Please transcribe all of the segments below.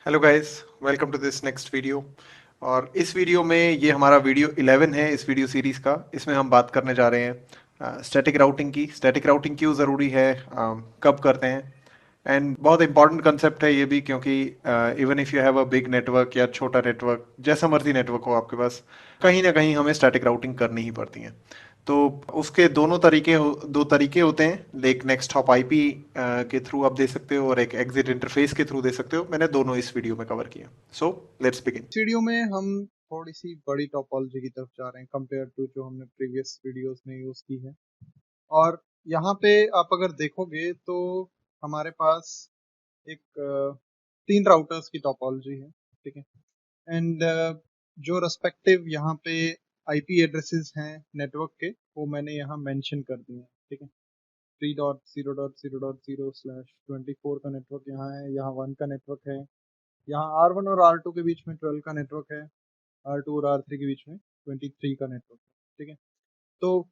Hello guys, welcome to this next video. और इस video में ये हमारा वीडियो 11 है इस वीडियो सीरीज का। इसमें हम बात करने जा रहे हैं स्टैटिक राउटिंग की। स्टैटिक राउटिंग क्यों ज़रूरी है, कब करते हैं। एंड बहुत इंपॉर्टेंट कंसेप्ट है ये भी, क्योंकि even if you have a big network या छोटा नेटवर्क, जैसा मर्जी नेटवर्क हो आपके पास, कहीं ना कहीं हमें स्टैटिक राउटिंग करनी ही पड़ती है। तो उसके दो तरीके होते हैं। एक नेक्स्ट हॉप आईपी के थ्रू आप दे सकते हो और एक एग्जिट इंटरफेस के थ्रू दे सकते हो। मैंने दोनों इस वीडियो में कवर किया। So let's begin. इस वीडियो में हम थोड़ी सी बड़ी टोपोलॉजी की तरफ जा रहे हैं कंपेयर टू जो हमने प्रीवियस वीडियोस में यूज की है। और यहाँ पे आप अगर देखोगे तो हमारे पास एक तीन राउटर्स की टोपोलॉजी है, ठीक है। एंड जो रेस्पेक्टिव यहाँ पे आईपी एड्रेसेस हैं नेटवर्क के, वो मैंने यहाँ मेंशन कर दिए हैं, ठीक है। 3.0.0.0/24 का नेटवर्क यहाँ है, यहाँ 1 का नेटवर्क है, यहाँ R1 और R2 के बीच में 12 का नेटवर्क है, R2 और R3 के बीच में 23 का नेटवर्क है, ठीक है। तो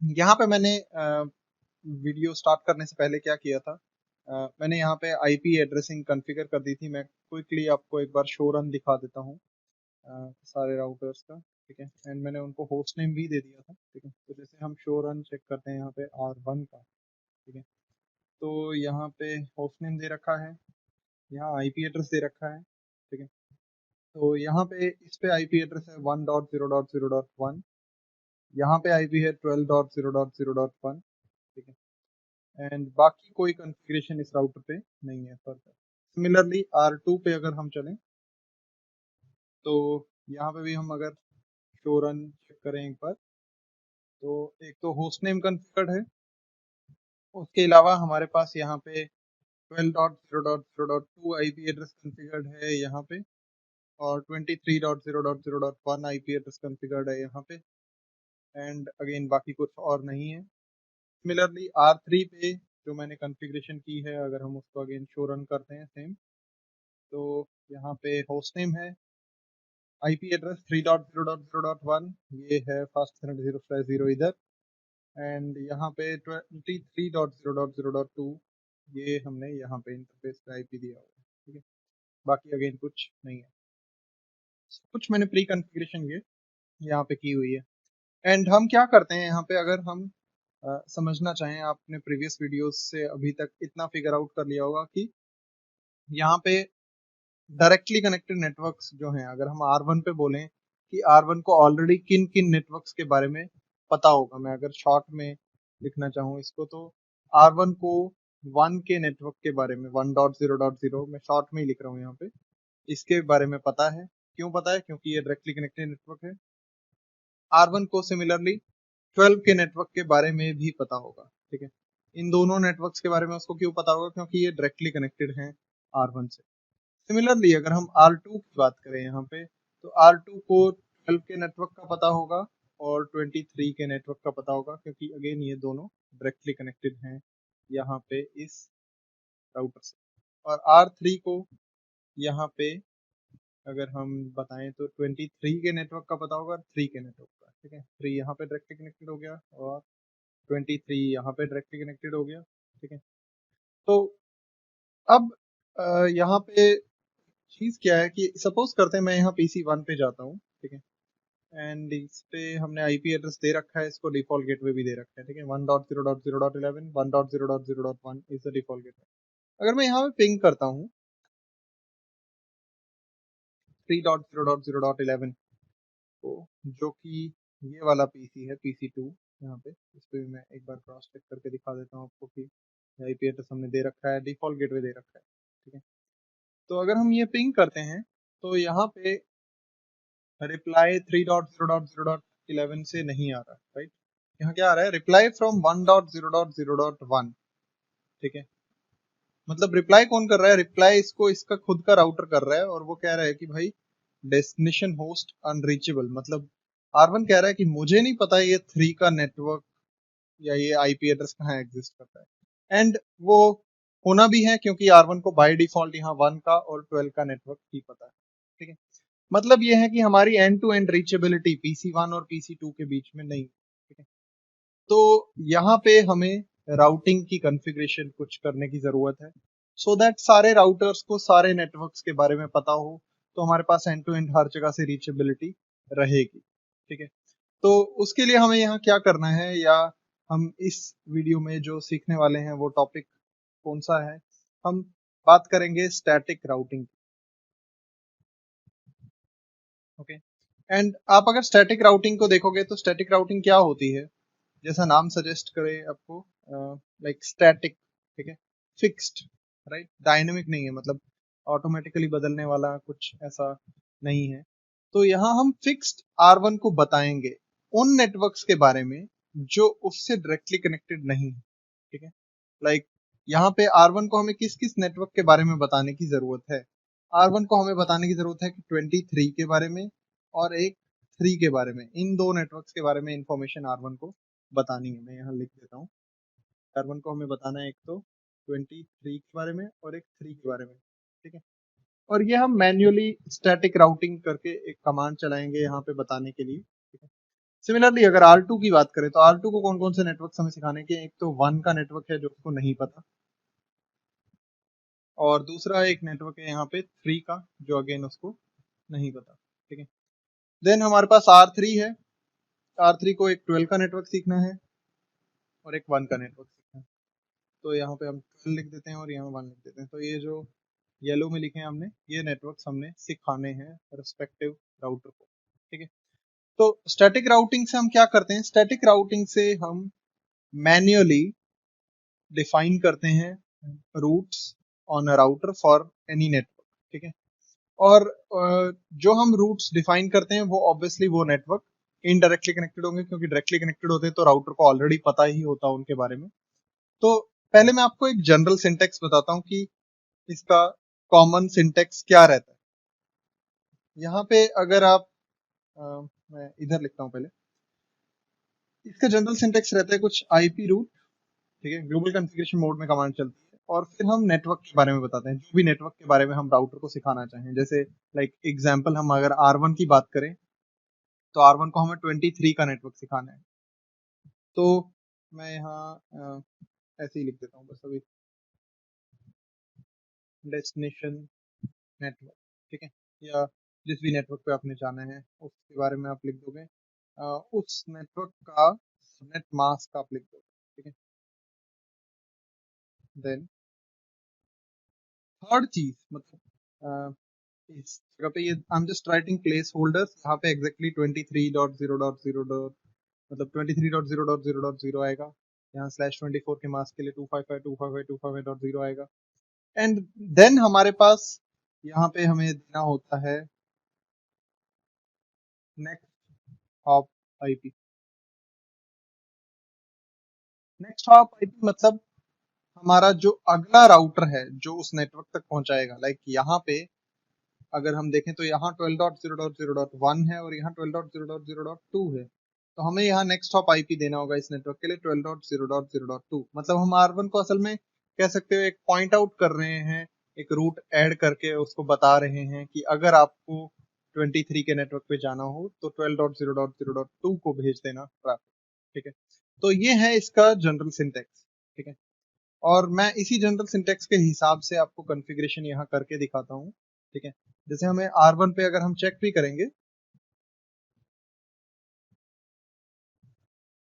यहाँ पे मैंने वीडियो स्टार्ट करने से पहले क्या किया था, मैंने यहाँ पे आईपी एड्रेसिंग कॉन्फ़िगर कर दी थी। मैं क्विकली आपको एक बार शो रन दिखा देता हूँ सारे राउटर्स का, ठीक है। एंड मैंने उनको होस्ट नेम भी दे दिया था, ठीक है। तो जैसे हम शो रन चेक करते हैं यहाँ पे R1 का, ठीक है। तो यहाँ पे होस्ट नेम दे रखा है, यहाँ आईपी एड्रेस दे रखा है, ठीक है। तो यहाँ पे इस पे आईपी एड्रेस है 1.0.0.1, यहाँ पे आईपी है 12.0.0.1, ठीक है। एंड बाकी कोई कॉन्फ़िगरेशन इस राउटर पे नहीं है फर्दर। सिमिलरली R2 पे अगर हम चलें तो यहाँ पे भी हम अगर शो रन चेक करें एक बार, तो एक तो होस्ट नेम कॉन्फ़िगर्ड है, उसके अलावा हमारे पास यहाँ पे 12.0.0.2 आईपी एड्रेस कॉन्फ़िगर्ड है यहाँ पे, और 23.0.0.1 आईपी एड्रेस कॉन्फ़िगर्ड है यहाँ पे। एंड अगेन बाकी कुछ और नहीं है। सिमिलरली R3 पे जो मैंने कॉन्फ़िगरेशन की है, अगर हम उसको अगेन शो रन करते हैं सेम, तो यहाँ पे होस्ट नेम है, आईपी एड्रेस 3.0.0.1, ये है फास्ट 0/0 इधर। एंड यहाँ पे 23.0.0.2, ये हमने यहाँ पे इंटरफेस पे आईपी दिया हुआ है, ठीक है। बाकी अगेन कुछ नहीं है, कुछ मैंने प्री कॉन्फ़िगरेशन ये यहाँ पे की हुई है। एंड हम क्या करते हैं यहाँ पे, अगर हम समझना चाहें, आपने प्रीवियस वीडियोस से अभी तक इतना फिगर आउट कर लिया होगा कि यहाँ पे डायरेक्टली कनेक्टेड नेटवर्क्स जो हैं, अगर हम R1 पे बोलें कि R1 को ऑलरेडी किन किन नेटवर्क्स के बारे में पता होगा, मैं अगर शॉर्ट में लिखना चाहूँ इसको, तो R1 को 1 के नेटवर्क के बारे में, 1.0.0 मैं शॉर्ट में ही लिख रहा हूँ यहाँ पे, इसके बारे में पता है। क्यों पता है? क्योंकि ये डायरेक्टली कनेक्टेड नेटवर्क है। R1 को सिमिलरली 12 के नेटवर्क के बारे में भी पता होगा, ठीक है। इन दोनों नेटवर्क्स के बारे में उसको क्यों पता होगा? क्योंकि ये डायरेक्टली कनेक्टेड हैं R1 से। सिमिलरली अगर हम R2 की बात करें यहाँ पे, तो R2 को 12 के नेटवर्क का पता होगा और 23 के नेटवर्क का पता होगा, क्योंकि अगेन ये दोनों डायरेक्टली कनेक्टेड हैं यहाँ पे इस राउटर से। और R3 को यहाँ पे अगर हम बताएं तो 23 के नेटवर्क का पता होगा, 3 के नेटवर्क का, ठीक है। 3 यहाँ पे डायरेक्टली कनेक्टेड हो गया और 23 यहाँ पे डायरेक्टली कनेक्टेड हो गया, ठीक है। तो अब यहाँ पे चीज क्या है कि सपोज करते हैं मैं यहाँ PC1 पे जाता हूँ, ठीक है। एंड इस पे हमने आईपी एड्रेस दे रखा है, इसको डिफॉल्ट गेटवे भी दे रखा है, ठीक है। 1.0.0.11, 1.0.0.1 इज द डिफॉल्ट गेटवे। अगर मैं यहाँ पे पिंग करता हूँ 3.0.0.11 को, जो कि ये वाला पीसी है, PC2, यहाँ पे इस पे भी मैं एक बार क्रॉस चेक करके दिखा देता हूँ आपको कि आईपी एड्रेस हमने दे रखा है, डिफॉल्ट गेटवे दे रखा है, ठीक है। तो अगर हम ये पिंग करते हैं तो यहाँ पे रिप्लाई 3.0.0.11 से नहीं आ रहा, राइट। यहाँ क्या आ रहा है? रिप्लाई फ्रॉम 1.0.0.1, ठीक है। मतलब रिप्लाई कौन कर रहा है? रिप्लाई इसको इसका खुद का राउटर कर रहा है, और वो कह रहा है कि भाई डेस्टिनेशन होस्ट अनरीचेबल। मतलब R1 कह रहा है कि मुझे नहीं पता ये 3 का नेटवर्क या ये आईपी एड्रेस कहाँ एग्जिस्ट करता है। एंड वो होना भी है, क्योंकि R1 को बाय डिफॉल्ट यहाँ 1 का और 12 का नेटवर्क ही पता है, ठीक है। मतलब ये है कि हमारी and to and reachability PC1 और PC2 के बीच में नहीं, ठीक है। तो यहाँ पे हमें राउटिंग की कॉन्फ़िगरेशन कुछ करने की जरूरत है। सो दैट सारे राउटर्स को सारे नेटवर्क्स के बारे में पता हो, तो हमारे पास एंड टू एंड हर जगह से रीचेबिलिटी रहेगी। ठीक है, तो उसके लिए हमें यहाँ क्या करना है, या हम इस वीडियो में जो सीखने वाले हैं वो टॉपिक कौन सा है, हम बात करेंगे स्टैटिक राउटिंग। ओके, एंड आप अगर स्टैटिक राउटिंग को देखोगे तो स्टैटिक राउटिंग क्या होती है, जैसा नाम सजेस्ट करे आपको, लाइक स्टैटिक, ठीक है, फिक्स्ड, राइट, डायनेमिक नहीं है, मतलब ऑटोमेटिकली बदलने वाला कुछ ऐसा नहीं है। तो यहाँ हम फिक्स्ड R1 को बताएंगे उन नेटवर्क्स के बारे में जो उससे डायरेक्टली कनेक्टेड नहीं है। ठीक है, लाइक यहाँ पे R1 को हमें किस किस नेटवर्क के बारे में बताने की जरूरत है। R1 को हमें बताने की जरूरत है कि 23 के बारे में और एक 3 के बारे में, इन दो नेटवर्क्स के बारे में इंफॉर्मेशन R1 को बतानी है। मैं यहाँ लिख देता हूँ, R1 को हमें बताना है एक तो 23 के बारे में और एक 3 के बारे में। ठीक है, और ये हम मैन्युअली स्टैटिक राउटिंग करके एक कमांड चलाएंगे यहाँ पे बताने के लिए। ठीक है, सिमिलरली अगर R2 की बात करें तो R2 को कौन कौन से नेटवर्क हमें सिखाने के, एक तो 1 का नेटवर्क है जो उसको नहीं पता, और दूसरा एक नेटवर्क है यहाँ पे 3 का जो अगेन उसको नहीं पता। ठीक है, देन हमारे पास R3 है, R3 को एक 12 का नेटवर्क सीखना है और एक 1 का नेटवर्क सीखना है। तो यहाँ पे हम 12 लिख देते हैं और यहाँ 1 लिख देते हैं। तो ये जो येलो में लिखे हैं हमने, ये नेटवर्क्स हमने सिखाने हैं रिस्पेक्टिव राउटर को। ठीक है, तो स्टैटिक राउटिंग से हम क्या करते हैं, स्टैटिक राउटिंग से हम मैन्युअली डिफाइन करते हैं routes on a router for any network. ठीक है, और जो हम रूट्स डिफाइन करते हैं वो ऑब्वियसली वो नेटवर्क इनडायरेक्टली कनेक्टेड होंगे, क्योंकि डायरेक्टली कनेक्टेड होते हैं तो राउटर को ऑलरेडी पता ही होता है उनके बारे में। तो पहले मैं आपको एक जनरल सिंटेक्स बताता हूँ कि इसका कॉमन सिंटेक्स क्या रहता है। यहाँ पे अगर आप मैं इधर लिखता हूँ पहले, इसका जनरल सिंटेक्स रहता है कुछ आईपी रूट, ठीक है, ग्लोबल कॉन्फ़िगरेशन मोड में कमांड चलती है, और फिर हम नेटवर्क के बारे में बताते हैं, जो भी नेटवर्क के बारे में हम राउटर को सिखाना चाहें। जैसे लाइक एग्जांपल, हम अगर R1 की बात करें तो R1 को हमें 23 का नेटवर्क सिखाना है। तो मैं यहाँ ऐसे ही लिख देता हूँ बस अभी, डेस्टिनेशन नेटवर्क, ठीक है, या जिस भी नेटवर्क पे आपने जाना है उसके बारे में आप लिख दोगे, उस नेटवर्क का नेट मास्क आप लिख दोगे। ठीक है, देन थर्ड चीज, मतलब इस जगह पे ये I am just writing place holders, यहाँ पे एग्जैक्टली 23.0.0. मतलब 23.0.0.0 आएगा, यहाँ /24 के मास्क के लिए 255.255.255.0 आएगा। एंड देन हमारे पास यहाँ पे हमें देना होता है next hop IP. Next hop IP मतलब हमारा जो अगला राउटर है जो उस नेटवर्क तक पहुंचाएगा। लाइक यहाँ पे अगर हम देखें तो यहाँ 12.0.0.1 है और यहाँ 12.0.0.2 है, तो हमें यहाँ नेक्स्ट हॉप आईपी देना होगा इस नेटवर्क के लिए 12.0.0.2। मतलब हम R1 को असल में कह सकते हो एक पॉइंट आउट कर रहे हैं, एक रूट ऐड करके उसको बता रहे हैं कि अगर आपको 23 के नेटवर्क पे जाना हो तो 12.0.0.2 को भेज देना ट्रैफिक। ठीक है, तो ये है इसका जनरल सिंटेक्स। ठीक है, और मैं इसी जनरल सिंटेक्स के हिसाब से आपको कॉन्फ़िगरेशन यहाँ करके दिखाता हूँ। ठीक है, जैसे हमें R1 पे अगर हम चेक भी करेंगे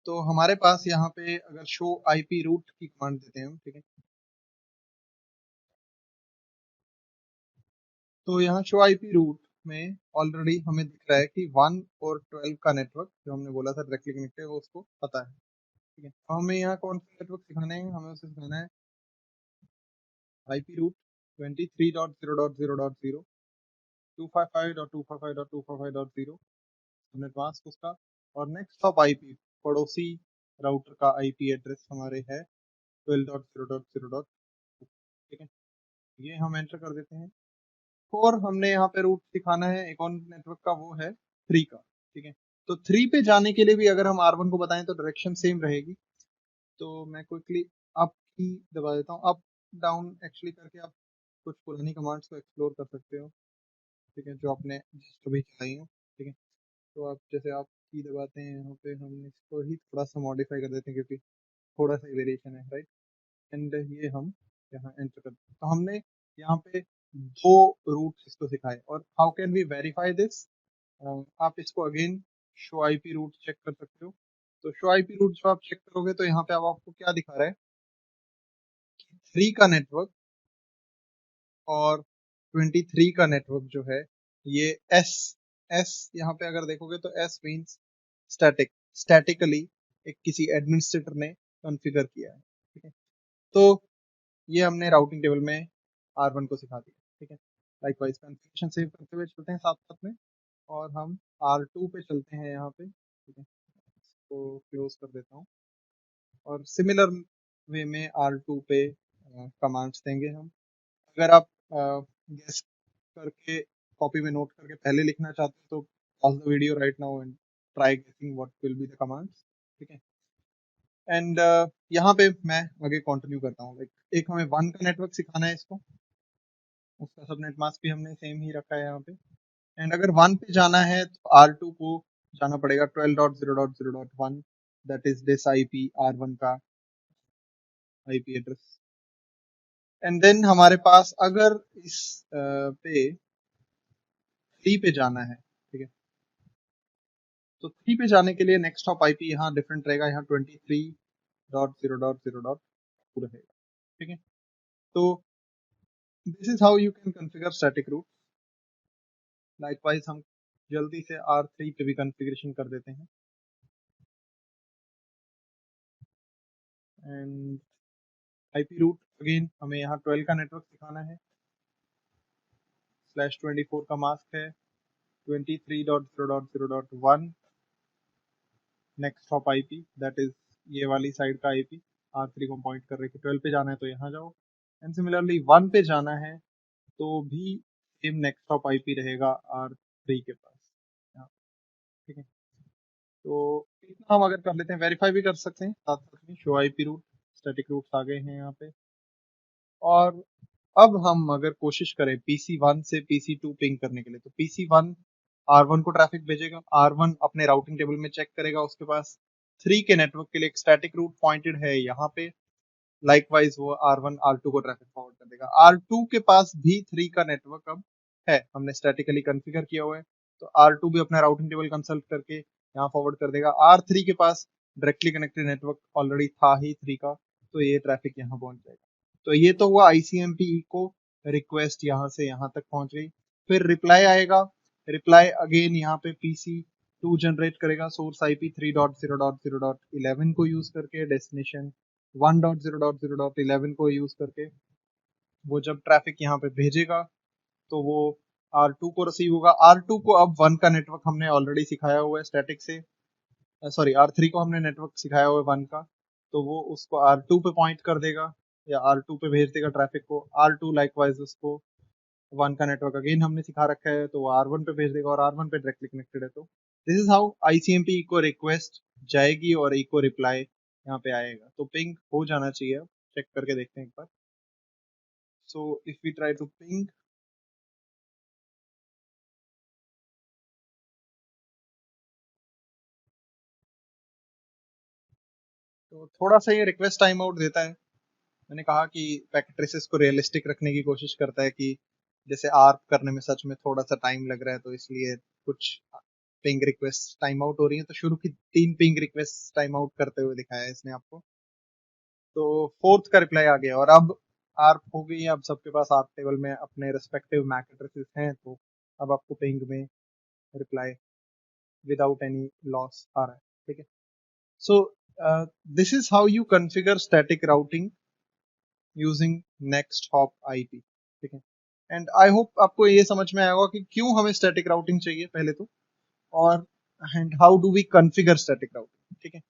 तो हमारे पास यहाँ पे अगर शो आईपी रूट की कमांड देते हैं हम, ठीक है, तो यहाँ शो आईपी रूट में ऑलरेडी हमें दिख रहा है कि 1 और 12 का नेटवर्क जो हमने बोला था डायरेक्टली कनेक्टेड है वो उसको पता है। ठीक है, तो हमें यहाँ कौन सा नेटवर्क सिखाना है, हमें उसे सिखाना है आईपी रूट 23.0.0.0, 255.255.255.0 नेट मास्क उसका, और नेक्स्ट ऑफ आईपी पड़ोसी राउटर का आईपी एड्रेस हमारे है 12.0.0.2। ठीक है, ये हम एंटर कर देते हैं। और हमने यहाँ पे रूट दिखाना है एक और नेटवर्क का, वो है 3 का। ठीक है, तो 3 पे जाने के लिए भी अगर हम R1 को बताएं तो डायरेक्शन सेम रहेगी। तो मैं क्विकली अप की दबा देता हूँ, अप डाउन एक्चुअली करके आप कुछ पुरानी कमांड्स को एक्सप्लोर कर सकते हो। ठीक है, जो आपने जिस कभी चलाई हो। ठीक है, तो आप जैसे आप की दबाते हैं यहाँ पे, हम इसको ही थोड़ा सा मॉडिफाई कर देते हैं क्योंकि थोड़ा सा वेरिएशन है, राइट। एंड ये हम यहाँ एंटर कर दिया। तो हमने यहाँ पे 2 रूट्स इसको सिखाए। और how can we verify this? आप इसको again show IP route check कर सकते हो। तो शो आईपी रूट जो आप चेक करोगे तो यहाँ पे अब आपको क्या दिखा रहा है कि 3 का नेटवर्क और 23 का नेटवर्क जो है ये एस एस यहाँ पे अगर देखोगे तो एस मीन्स स्टैटिकली एक किसी एडमिनिस्ट्रेटर ने कॉन्फ़िगर किया है। ठीक है, तो ये हमने राउटिंग टेबल में R1 को सिखा दिया। ठीक है, लाइकवाइज कॉन्फ़िगरेशन सेव करते हुए चलते हैं साथ साथ में, और हम R2 पे चलते हैं यहाँ पे। ठीक है, इसको क्लोज कर देता हूँ और सिमिलर वे में R2 पे कमांड्स देंगे हम। अगर आप गेस करके कॉपी में नोट करके पहले लिखना चाहते हो तो pause the video right now and try guessing what will be the commands. ठीक है, एंड यहाँ पे मैं आगे कंटिन्यू करता हूँ। लाइक एक हमें 1 का नेटवर्क सिखाना है इसको, उसका सबनेट मास्क भी हमने सेम ही रखा है यहाँ पे। एंड अगर 1 पे जाना है तो R2 को जाना पड़ेगा 12.0.0.1, that is this IP R1 का आईपी एड्रेस। एंड देन हमारे पास अगर इस पे 3 पे जाना है, ठीक है, तो 3 पे जाने के लिए नेक्स्ट हॉप आईपी यहाँ डिफरेंट रहेगा, यहाँ 23.0.0.2 रहेगा। ठीक है, तो this is how you can configure static route. Likewise हम जल्दी से R3 पे भी कॉन्फ़िगरेशन कर देते हैं। एंड आईपी रूट अगेन हमें यहाँ 12 का नेटवर्क सिखाना है, /24 का मास्क है, 23.0.0.1 next hop IP, that is ये वाली साइड का आईपी R3 को पॉइंट कर रही है। 12 पे जाना है तो यहाँ जाओ, एंड सिमिलरली 1 पे जाना है तो भी सेम नेक्स्ट हॉप आईपी रहेगा R3 के पास यहाँ। ठीक है, तो इतना हम अगर कर लेते हैं, वेरीफाई भी कर सकते हैं साथ साथ में। Show IP route static routes आ गए हैं यहाँ पे। और अब हम अगर कोशिश करें PC1 से PC2 पिंग करने के लिए, तो PC1 R1 को ट्रैफिक भेजेगा, R1 अपने राउटिंग टेबल में चेक करेगा, उसके पास 3 के नेटवर्क के लिए एक स्टैटिक रूट पॉइंटेड है यहाँ पे। लाइकवाइज वो R1 R2 को ट्रैफिक फॉरवर्ड कर देगा। R2 के पास भी 3 का नेटवर्क अब है, हमने स्टैटिकली कॉन्फ़िगर किया हुआ है, तो R2 भी अपना राउटिंग टेबल कंसल्ट करके यहाँ फॉरवर्ड कर देगा। R3 के पास डायरेक्टली कनेक्टेड नेटवर्क ऑलरेडी था ही 3 का, तो ये ट्रैफिक यहाँ पहुंच जाएगा। तो ये तो हुआ ICMP इको रिक्वेस्ट यहाँ से यहाँ तक पहुंच गई। फिर रिप्लाई आएगा, रिप्लाई अगेन यहाँ पे PC2 जनरेट करेगा सोर्स IP 3.0.0.11 को यूज करके, डेस्टिनेशन 1.0.0.11 को यूज करके। वो जब ट्रैफिक यहाँ पे भेजेगा तो वो R2 को रिसीव होगा। R2 को अब 1 का नेटवर्क हमने ऑलरेडी सिखाया हुआ है स्टैटिक से, सॉरी R3 को हमने नेटवर्क सिखाया हुआ है 1 का, तो वो उसको R2 पे पॉइंट कर देगा या R2 पे भेज देगा ट्रैफिक को। R2 लाइकवाइज उसको 1 का नेटवर्क अगेन हमने सिखा रखा है तो वो R1 पे भेज देगा, और R1 पे डायरेक्टली कनेक्टेड है। तो this is how ICMP echo request जाएगी और इको रिप्लाई यहाँ पे आएगा। तो पिंग हो जाना चाहिए, चेक करके देखते हैं एक बार। So if we try to ping, तो थोड़ा सा ये रिक्वेस्ट टाइम आउट देता है। मैंने कहा कि पैकेट ट्रेसेस को रियलिस्टिक रखने की कोशिश करता है कि जैसे आर्क करने में सच में थोड़ा सा टाइम लग रहा है, तो इसलिए कुछ पिंग रिक्वेस्ट टाइम आउट हो रही है। तो शुरू की 3 पिंग रिक्वेस्ट टाइम आउट करते हुए दिखाया है इसने आपको। तो 4th का रिप्लाई आ गया, और अब आर्क हो गई है। अब सबके पास आर्क टेबल में अपने रिस्पेक्टिव मैक एड्रेसेस हैं, तो अब आपको पिंग में रिप्लाई विदाउट एनी लॉस आ रहा है। ठीक है, so this is how you configure static routing using next hop IP. ठीक है, एंड आई होप आपको ये समझ में आया होगा कि क्यों हमें स्टैटिक राउटिंग चाहिए पहले तो, और and how do we configure static routing. ठीक है,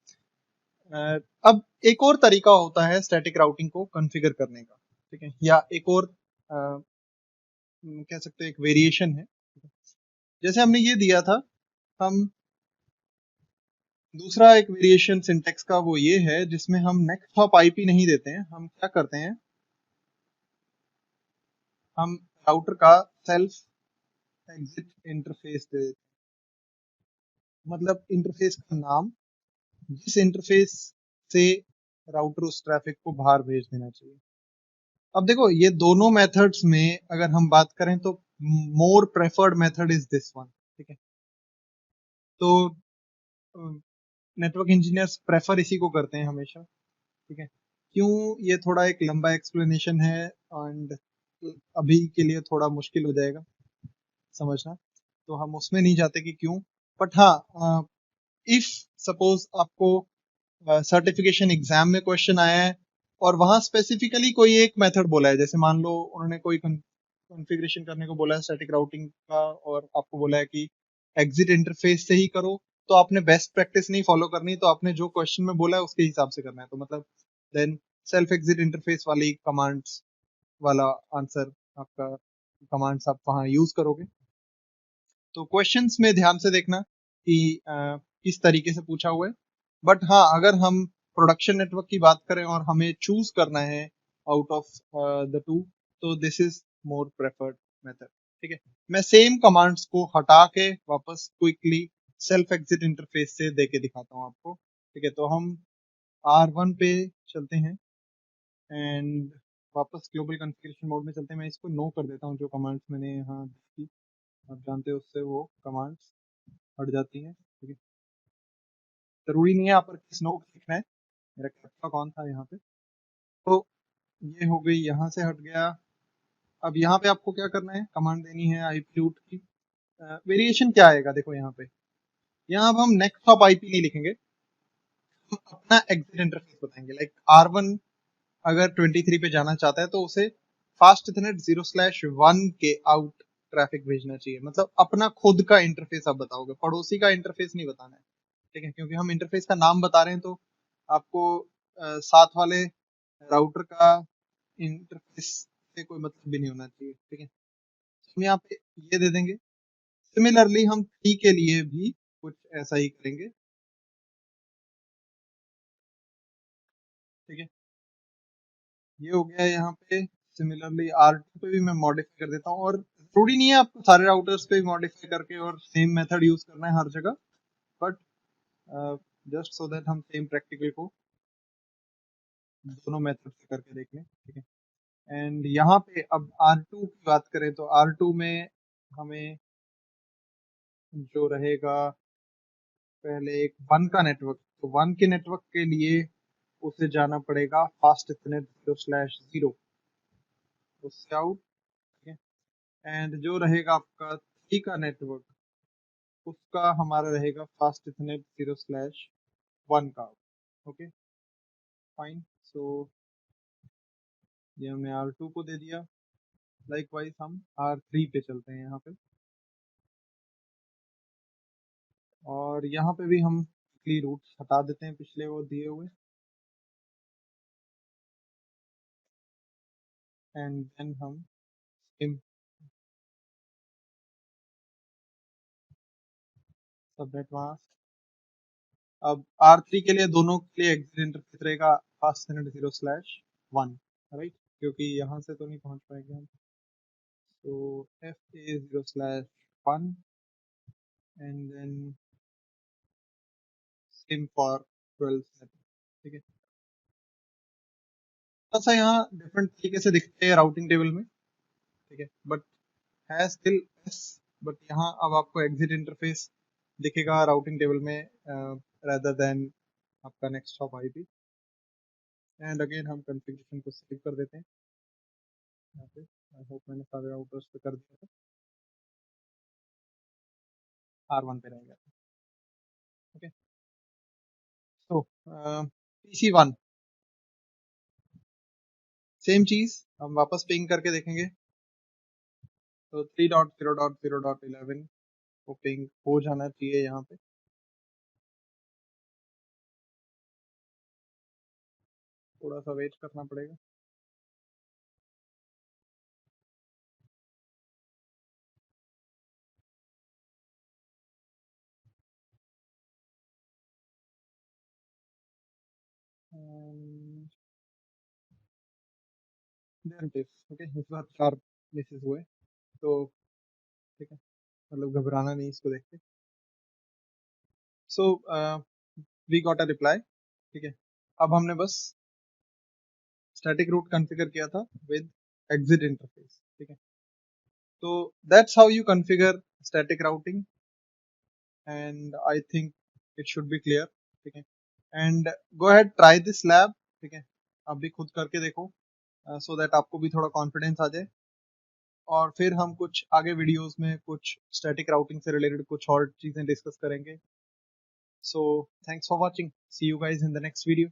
अब एक और तरीका होता है स्टैटिक राउटिंग को कॉन्फ़िगर करने का। ठीक है, या एक और कह सकते हैं एक वेरिएशन है। जैसे हमने ये दिया था, हम दूसरा एक वेरिएशन सिंटेक्स का वो ये है जिसमें हम नेक्स्ट हॉप आईपी नहीं देते हैं। हम क्या करते हैं, हम राउटर का सेल्फ एग्जिट इंटरफेस दे देते हैं। मतलब इंटरफेस का नाम, जिस इंटरफेस से राउटर उस ट्रैफिक को बाहर भेज देना चाहिए। अब देखो ये दोनों मेथड्स में अगर हम बात करें तो more preferred method is this one, ठीक है। तो नेटवर्क इंजीनियर्स प्रेफर इसी को करते हैं हमेशा, ठीक है। क्यों, ये थोड़ा एक लंबा एक्सप्लेनेशन है एंड अभी के लिए थोड़ा मुश्किल हो जाएगा समझना, तो हम उसमें नहीं जाते कि क्यों। बट हाँ, इफ सपोज आपको सर्टिफिकेशन एग्जाम में क्वेश्चन आया है और वहां स्पेसिफिकली कोई एक मेथड बोला है, जैसे मान लो उन्होंने कोई कॉन्फ़िगरेशन करने को बोला है स्टैटिक राउटिंग का और आपको बोला है कि एग्जिट इंटरफेस से ही करो, तो आपने बेस्ट प्रैक्टिस नहीं फॉलो करनी, तो आपने जो क्वेश्चन में बोला है उसके हिसाब से करना है, तो मतलब देन सेल्फ एग्जिट इंटरफेस वाली कमांड्स वाला आंसर आपका, कमांड्स आप वहां यूज करोगे। तो क्वेश्चंस में ध्यान से देखना कि किस तरीके से पूछा हुआ है। बट हाँ, अगर हम प्रोडक्शन नेटवर्क की बात करें और हमें चूज करना है आउट ऑफ द टू, तो this is more preferred method, ठीक है। मैं सेम कमांड्स को हटा के वापस क्विकली सेल्फ एग्जिट इंटरफेस से दे के दिखाता हूँ आपको, ठीक है। तो हम R1 पे चलते हैं एंड वापस ग्लोबल कॉन्फ़िगरेशन मोड में चलते हैं। मैं इसको नो कर देता हूँ, जो कमांड्स मैंने यहाँ दी आप जानते हो उससे वो कमांड्स हट जाती हैं, ठीक है। जरूरी नहीं है आप पर किस नोट लिखना है, मेरा कैप्चा कौन था यहाँ पे। तो ये हो गई, यहाँ से हट गया। अब यहाँ पे आपको क्या करना है, कमांड देनी है आईपी रूट की। वेरिएशन क्या आएगा देखो यहाँ पे, यहाँ अब हम नेक्स्ट ऑफ आईपी नहीं लिखेंगे, हम अपना एग्जिट इंटरफेस बताएंगे। लाइक R1 अगर 23 पे जाना चाहता है तो उसे फास्ट इथरनेट 0/1 के आउट ट्रैफिक भेजना चाहिए, मतलब अपना खुद का इंटरफेस आप बताओगे, पड़ोसी का इंटरफेस नहीं बताना है, ठीक है। क्योंकि हम इंटरफेस का नाम बता रहे हैं तो आपको साथ वाले राउटर का इंटरफेस से कोई मतलब भी नहीं होना चाहिए, ठीक है। हम यहाँ पे ये दे देंगे। सिमिलरली हम 3 के लिए भी कुछ ऐसा ही करेंगे, ठीक है। ये हो गया यहाँ पे। सिमिलरली R2 पे भी मैं मॉडिफाई कर देता हूँ, और जरूरी नहीं है आपको सारे राउटर्स पे मॉडिफाई करके और सेम मेथड यूज करना है हर जगह, बट जस्ट सो दैट हम सेम प्रैक्टिकल को दोनों मेथड से करके देख लें, ठीक है। एंड यहाँ पे अब R2 की बात करें तो R2 में हमें जो रहेगा, पहले एक वन का नेटवर्क, तो वन के नेटवर्क के लिए उसे जाना पड़ेगा फास्ट इथरनेट 0/0 उससे आउट, ठीक है। एंड जो रहेगा आपका 3 का नेटवर्क, उसका हमारा रहेगा फास्ट इथरनेट 0/1 का आउट, ओके फाइन। सो ये हमने R2 को दे दिया। लाइकवाइज हम R3 पे चलते हैं यहाँ पे, और यहाँ पे भी हम रूट्स हटा देते हैं पिछले वो दिए हुए, एंड देन हम सबनेट मास्क। अब R3 के लिए दोनों के लिए एग्जिट इंटरफेस रहेगा फास्ट इथरनेट 0/1, राइट, क्योंकि यहाँ से तो नहीं पहुंच पाएंगे हम। तो FA 0/1 and then sim for 12 second, ठीक है। थोड़ा सा यहाँ डिफरेंट तरीके से दिखते हैं राउटिंग टेबल में, ठीक है, बट है स्टिल एस। बट यहाँ अब आपको एग्जिट इंटरफेस दिखेगा राउटिंग टेबल में rather देन आपका next hop IP. And again हम कॉन्फ़िगरेशन को सेव कर देते हैं यहाँ पे। आई होप मैंने सारे राउटर्स पे कर दिया था, R1 पे रह गया था, ओके। तो PC1 सेम चीज हम वापस पिंग करके देखेंगे, तो 3.0.0.11 को पिंग हो जाना चाहिए यहाँ पे। थोड़ा सा वेट करना पड़ेगा। ओके, इस बार 4 मिसेस हुए, तो ठीक है, मतलब घबराना नहीं इसको देख के। So we got a reply, ठीक है। अब हमने बस स्टैटिक रूट कॉन्फ़िगर किया था विद एग्जिट इंटरफेस, ठीक है। तो that's how you configure static routing and I think it should be clear, ठीक है। And go ahead try this lab, ठीक है, आप भी खुद करके देखो सो दैट आपको भी थोड़ा कॉन्फिडेंस आ जाए, और फिर हम कुछ आगे वीडियोस में कुछ स्टैटिक राउटिंग से रिलेटेड कुछ और चीजें डिस्कस करेंगे। So thanks for watching, see you guys in the next video.